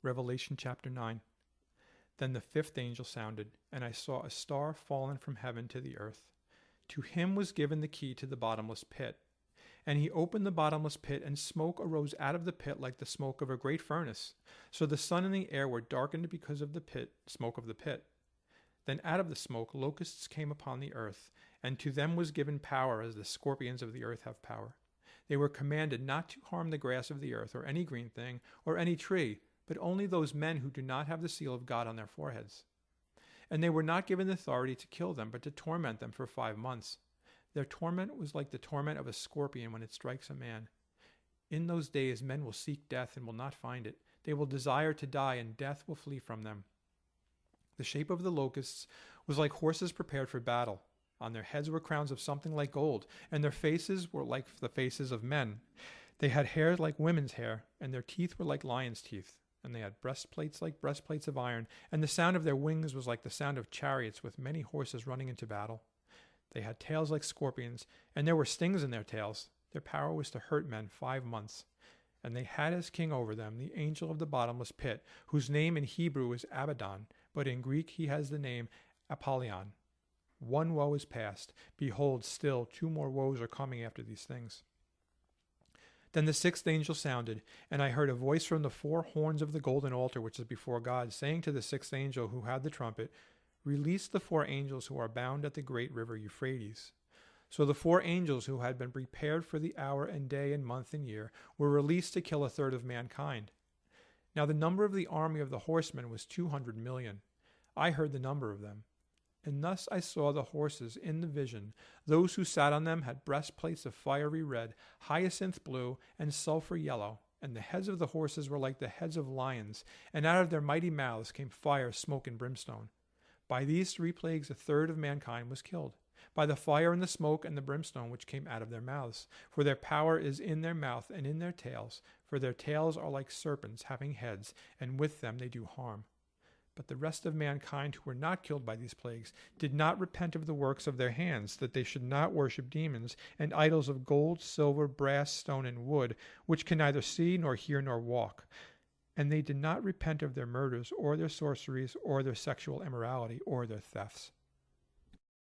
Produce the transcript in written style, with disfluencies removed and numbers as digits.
Revelation chapter 9. Then the fifth angel sounded, and I saw a star fallen from heaven to the earth. To him was given the key to the bottomless pit. And he opened the bottomless pit, and smoke arose out of the pit like the smoke of a great furnace. So the sun and the air were darkened because of the smoke of the pit. Then out of the smoke locusts came upon the earth, and to them was given power as the scorpions of the earth have power. They were commanded not to harm the grass of the earth, or any green thing, or any tree, but only those men who do not have the seal of God on their foreheads. And they were not given authority to kill them, but to torment them for 5 months. Their torment was like the torment of a scorpion when it strikes a man. In those days men will seek death and will not find it. They will desire to die, and death will flee from them. The shape of the locusts was like horses prepared for battle. On their heads were crowns of something like gold, and their faces were like the faces of men. They had hair like women's hair, and their teeth were like lions' teeth. And they had breastplates like breastplates of iron, and the sound of their wings was like the sound of chariots with many horses running into battle. They had tails like scorpions, and there were stings in their tails. Their power was to hurt men 5 months. And they had as king over them the angel of the bottomless pit, whose name in Hebrew is Abaddon, but in Greek he has the name Apollyon. 1 woe is past. Behold, still 2 more woes are coming after these things. Then the sixth angel sounded, and I heard a voice from the 4 horns of the golden altar which is before God, saying to the sixth angel who had the trumpet, Release the 4 angels who are bound at the great river Euphrates. So the 4 angels who had been prepared for the hour and day and month and year were released to kill 1/3 of mankind. Now the number of the army of the horsemen was 200 million. I heard the number of them. And thus I saw the horses in the vision. Those who sat on them had breastplates of fiery red, hyacinth blue, and sulfur yellow, and the heads of the horses were like the heads of lions, and out of their mighty mouths came fire, smoke, and brimstone. By these 3 plagues 1/3 of mankind was killed, by the fire and the smoke and the brimstone which came out of their mouths. For their power is in their mouth and in their tails, for their tails are like serpents having heads, and with them they do harm. But the rest of mankind who were not killed by these plagues did not repent of the works of their hands, that they should not worship demons and idols of gold, silver, brass, stone, and wood, which can neither see nor hear nor walk. And they did not repent of their murders or their sorceries or their sexual immorality or their thefts.